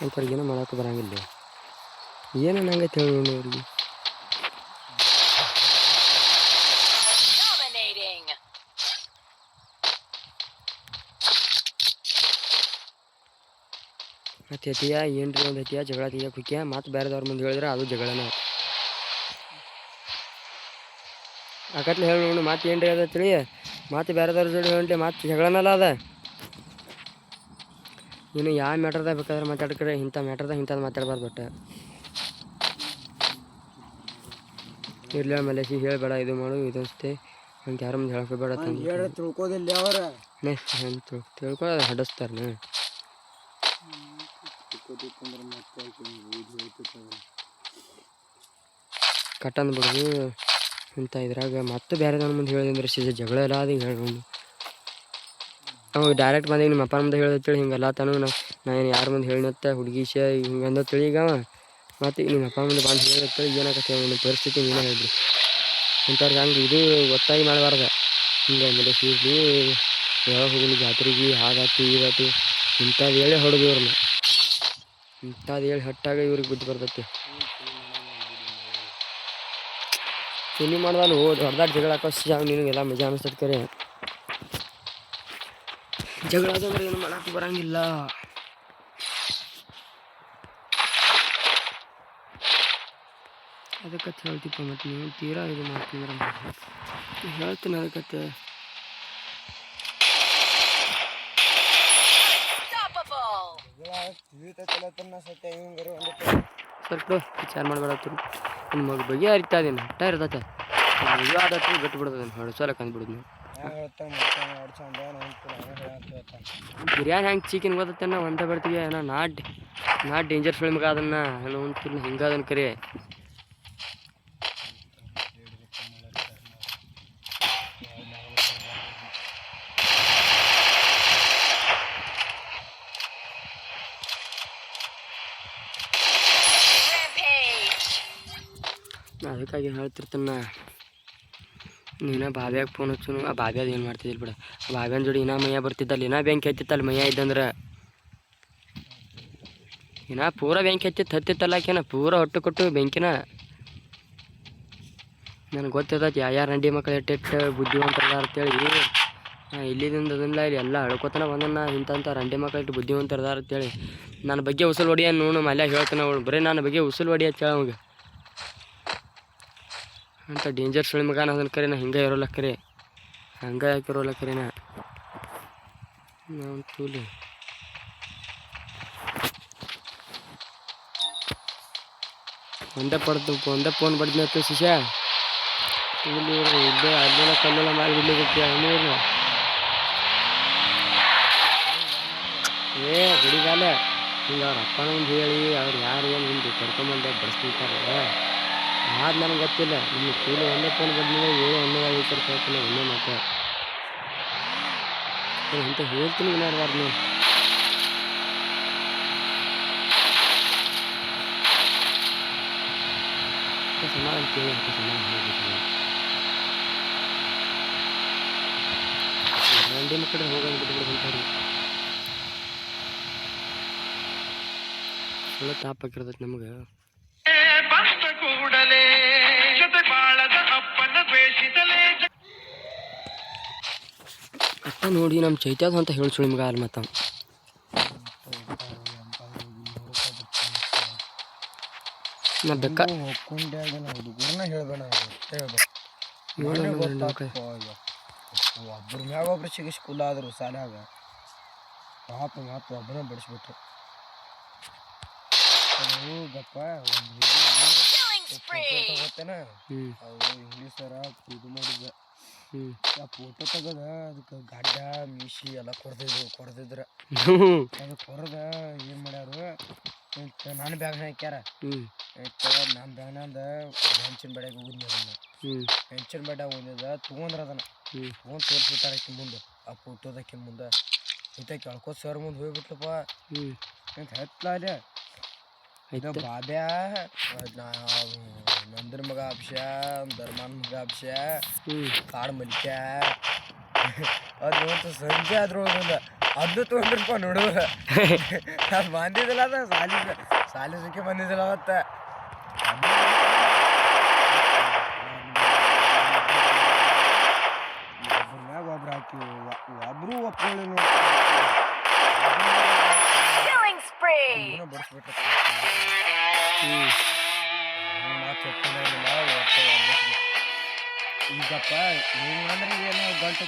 ಅಂಥವ್ರಿಗೇನೋ ಮಾಡೋಕೆ ಬರಂಗಿಲ್ಲ. ಏನು ನಂಗೈತೆ ಹೇಳಿ ನೋಡಿ ಅವ್ರಿಗೆ. ಮತ್ತು ಅತಿಯ ಏನ್ರಿ ಒಂದು ಅತಿಯ ಜಗಳ ತೆಗಿಯಕ್ಕೆ ಹುಕ್ಕಿಯ ಮತ್ತು ಬೇರೆದವ್ರ ಮುಂದೆ ಹೇಳಿದ್ರೆ ಅದು ಜಗಳನ ಆಕತ್ಲೆ ಹೇಳಿ ನೋಡಿ. ಮಾತು ಏನ್ರಿ ಅದ ತಿಳಿ ಮಾತು ಬೇರೆದವ್ರ ಜೋಡಿ ಹೇಳಿ ಮಾತು ಜಗಳನಲ್ಲ ಅದ. ನೀನು ಯಾವ ಮ್ಯಾಟ್ರದಾಗ ಬೇಕಾದ್ರೆ ಮಾತಾಡ್ಕರೆ ಇಂಥ ಮ್ಯಾಟ್ರದಾಗ ಇಂಥದ್ದು ಮಾತಾಡ್ಬಾರ್ದು. ಒಟ್ಟು ಇರ್ಲಿ ಆಮೇಲೆ ಹೇಳಬೇಡ, ಇದು ಮಾಡು ಇದು ಅಷ್ಟೇ ಅಂತ ಯಾರ ಮುಂದೆ ಹೇಳ್ಕೊಬೇಡ. ತಿಳ್ಕೋದಿಲ್ಲ ಅವ್ರ ತಿಳ್ಕೊಳ್ಳೋದು ಹಡಸ್ತಾರ. ಕಟ್ಟಂದು ಬಿಡೋದು ಇಂಥ ಇದ್ರಾಗ ಮತ್ತೆ ಬೇರೆ ನನ್ನ ಮುಂದೆ ಹೇಳಿದ್ರೆ ಜಗಳ ಎಲ್ಲ ಅದು ಹೇಳಿ ಅವಾಗ ಡೈರೆಕ್ಟ್ ಬಂದಾಗ ನಿಮ್ಮ ಅಪ್ಪನ ಮುಂದೆ ಹೇಳತ್ತೇಳಿ ಹಿಂಗೆಲ್ಲ ತಾನು ನಾನು ಯಾರ ಮುಂದೆ ಹೇಳಿನತ್ತ ಹುಡುಗೀಶ ಹಿಂಗೆ ಅಂದತ್ತೇಳಿ ಈಗ ಮತ್ತು ನಿಮ್ಮ ಅಪ್ಪ ಮುಂದೆ ಬಂದು ಹೇಳತ್ತೇಳಿ ಏನಾಗತ್ತೆ ಒಂದು ಪರಿಸ್ಥಿತಿ ನೀನೇ ಹೇಳಿದ್ರಿ. ಇಂಥವ್ರಿಗೆ ಹಂಗೆ ಇದು ಒತ್ತಾಗಿ ಮಾಡಬಾರ್ದು. ಹಿಂಗೆ ಆಮೇಲೆ ಸೀರ್ಲಿ ಯಾವಾಗ ಹೋಗಿ ಜಾತ್ರೆಗೆ ಹಾಗಾತು ಇದಾತು ಇಂಥದ್ದು ಹೇಳಿ ಹೊಡೆದು ಇವ್ರನ್ನ. ಇಂಥದ್ದು ಹೇಳಿ ಹಟ್ಟಾಗ ಇವ್ರಿಗೆ ಬುದ್ಧಿ ಬರ್ತೈತಿ. ಸುಮ್ಮನೆ ಮಾಡ್ದಾನು ಹೊಡೆದಾಟ ಜಗಳ ಹಾಕೋ ನಿನಗೆಲ್ಲ ಮಜಾ ಅನಿಸ್ತದೆ. ಕರೆ ಜಗಳ ಆದಂದ್ರೆ ಏನು ಮಾಡೋಕೆ ಬರಂಗಿಲ್ಲ. ಅದಕ್ಕೆ ಹೇಳ್ತಿಪ್ಪ ಮತ್ತು ನೀವು ತೀರಾ ಇದು ಮಾಡ್ತಿದ್ರೆ ಹೇಳ್ತೀನಿ. ಅದಕ್ಕೆ ಸ್ವಲ್ಪ ವಿಚಾರ ಮಾಡಬೇಡತ್ರು ನಿಮ್ಮ ಮಗ ಬಗ್ಗೆ ಅರಿತಾ ಇದ್ದೀನಿ. ಹಟ್ಟ ಇರ್ತೈತೆ ಇದು ಆದತ್ತು ಗಟ್ಟಿ ಬಿಡ್ತದೇನು ಹೊಡ್ಸೋಲಕ್ಕೆ ಅಂದ್ಬಿಡುದು. ಬಿರಿಯಾನಿ ಹೆಂಗೆ ಚಿಕನ್ ಗೊತ್ತೈತೆ ನಾವು ಅಂತ ಬರ್ತೀವಿ. ಏನೋ ನಾಟ್ ಡೇಂಜರ್ ಫಿಲ್ಮ್ ಮಗ ಅದನ್ನು ಏನೋ ಒಂದು ಹಿಂಗೆ ಅದನ್ನು ಕರಿ ಅದಕ್ಕಾಗಿ ಹೇಳ್ತಿರ್ತಾನ. ನೀನು ಬಾಬ್ಯಾಗ ಫೋನ್ ಹಚ್ಚು. ಆ ಬಾಬ್ಯಾದ ಏನು ಮಾಡ್ತಿದ್ದಿಲ್ಲ ಬಿಡ. ಆ ಬಾಬ್ಯಾನ ಜೋಡಿ ಇನ್ನೂ ಮೈಯ ಬರ್ತಿದ್ದಲ್ಲ, ಇನ್ನೂ ಬೆಂಕಿ ಹತ್ತಿತ್ತಲ್ಲ ಮೈಯ ಇದ್ದಂದ್ರೆ. ಇನ್ನೂ ಪೂರ ಬೆಂಕಿ ಹತ್ತಿತ್ತಲ್ಲಕೇನ ಪೂರ ಹೊಟ್ಟು ಕೊಟ್ಟು ಬೆಂಕಿನ. ನನಗೆ ಗೊತ್ತಿರ್ತೈತಿ ಯಾರು ರಂಡಿ ಮಕ್ಕಳು ಎಟ್ಟೆಟ್ಟು ಬುದ್ಧಿವಂತರದ ಅಂತೇಳಿ. ಇಲ್ಲಿದಿಂದ ಅದನ್ನ ಇಲ್ಲಿ ಎಲ್ಲ ಹೇಳ್ಕೊತಾನೆ ಬಂದನ್ನ ಇಂಥ ರಂಡಿ ಮಕ್ಕಳು ಇಟ್ಟು ಬುದ್ಧಿವಂತರದ ಅಂತೇಳಿ. ನನ್ನ ಬಗ್ಗೆ ಉಸುಲು ಹೊಡಿಯ ನೋಡು ಮಲ್ಯಾಗ ಹೇಳ್ತಾನೆ ಅವಳು. ಬರೀ ನನ್ನ ಬಗ್ಗೆ ಉಸುಲು ಹೊಡಿ ಅಂತ ಹೇಳ ಅವಾಗ. ಅಂತ ಡೇಂಜರ್ ಸುಳಿ ಮಗ ಅದನ್ನು ಕರೆ ನಾ ಹಿಂಗೆ ಇರೋಲ್ಲ ಕರೆ ಹಂಗೆ ಯಾಕಿರೋಲ್ಲ ಕರೆನಾ ನಾವು ಕೂಲಿ ಒಂದೇ ಫೋನ್ ಬಡ್ದು ಶಿಷ್ಯ ಇಲ್ಲಿ ಇಲ್ಲೇ ಅಲ್ಲೆಲ್ಲ ಕಲ್ಲೆಲ್ಲ ಮಾಡಿ ಬಿಡ್ಲಿಕ್ಕೆ ಅವನು ಗುಡಿಗಾಲ ಹಿಂಗೆ ಅವ್ರ ಅಪ್ಪನ ಮುಂದೆ ಹೇಳಿ ಅವ್ರು ಯಾರು ಏನು ಹಿಂದೆ ಕರ್ಕೊಂಬಂದೆ ಬಡಿಸ್ತಿರ್ತಾರೆ. ಅದು ನನಗೆ ಗೊತ್ತಿಲ್ಲ. ನಿಮಗೆ ಕೂಲಿ ಒಂದೇ ಫೋನ್ ಬಂದ್ಮೇಲೆ 7 ಹೇಳ್ತಾನೆ ಒಂದೇ ಮಾತು ಅಂತ ಹೇಳ್ತೀನಿ. ಏನಾರ್ಬಾರ್ದು ನೀವು ಸಮಾಧಾನ ಕೇಳಿ ಅಂತ ಸಮಾಧಾನ ಹೋಗ್ಬೇಕು. ಗಂಡಿ ಮಕ್ಕಳು ಹೋಗೋದು ಬಿಟ್ಬಿಡು ಅಂತಾರೆ. ಒಳ್ಳೆ ತಾಪಾಕಿರ್ತೈತೆ ನಮಗೆ. ಅತ್ತ ನೋಡಿ ನಮ್ಮ ಚೈತ್ಯಾದ ಅಂತ ಹೇಳ್ಸು ನಿಮ್ಗೆ ಅಲ್ಲಿ ಮತ್ತು ನಾ ಬೆಕ್ಕ ಹುಡುಗರನ್ನ ಹೇಳ್ಬೇಡ ಒಬ್ರ ಮ್ಯಾಗ ಒಬ್ರು ಸಿಗಿಸ್ಕೂಲ ಆದ್ರು ಶಾಲ್ಯಾಗ ಪಾಪ ಮಾತು ಒಬ್ಬನೇ ಬಡಿಸ್ಬಿಟ್ರು. ಅದು ಗಪ್ಪ ಒಂದು ಗೊತ್ತೇನ ಅವು ಇಂಗ್ಲೀಷರ ಇದು ಮಾಡಿದ್ದ ಆ ಫೋಟೋ ತೆಗದ ಅದಕ್ಕೆ ಗಡ್ಡ ಮೀಸಿ ಎಲ್ಲ ಕೊಡ್ದಿದ್ರ ಅದು ಕೊರದ ಏನು ಮಾಡ್ಯಾರು ನನ್ನ ಬ್ಯಾಗ್ ಹಾಕ್ಯಾರ. ನನ್ನ ಬ್ಯಾಗ್ನಂದ ಹೆಂಚಿನ ಬೆಳೆಗೆ ಹೋಗಿದ್ನಿ. ಅದನ್ನ ಹೆಂಚಿನ ಬೆಡ್ಯಾಗ ಹೋಗಿದ್ದ ತೊಗೊಂಡ್ರ ಅದನ್ನ ತೊಗೊಂಡು ತೋರಿಸ್ಬಿಟ್ಟಾರ ಆಕಿನ ಮುಂದೆ. ಆ ಫೋಟೋದಕ್ಕಿನ ಮುಂದೆ ಇಂತ ಕೇಳ್ಕೊ ಸರ್ ಮುಂದೆ ಹೋಗ್ಬಿಟ್ಲಪ್ಪ ಅಂತ ಹೇಳ್ತಲ ಅಲ್ಲೇ ಇದು ಬಾಬ್ಯಾ ನಂದ್ರ ಮಗ ಅಬ್ಷ ಧರ್ಮನ್ ಮಗ ಅಬ್ಷ ಕಾಡು ಮಲಿಕ ಅದು ಸಂಜೆ ಆದ್ರೂ ಹೋಗಿಲ್ಲ ಅದು ತೊಗೊಂಡ್ರಪ್ಪ ನೋಡು ಅದು ಬಂದಿದ್ದಿಲ್ಲ ಅದು ಸಾಲಿಸಕ್ಕೆ ಬಂದಿದ್ದಿಲ್ಲ ಅವತ್ತ ಒಬ್ರ ಮ್ಯಾಗ ಒಬ್ರು ಹಾಕಿ ಒಬ್ರು ಒಪ್ಕೊಳ್ಳಿ ಬಡಿಸ್ಬಿಟ್ರೆ ಈಗಪ್ಪ ಹಿಂಗಂದ್ರೆ ಏನೋ ಗಂಟೆ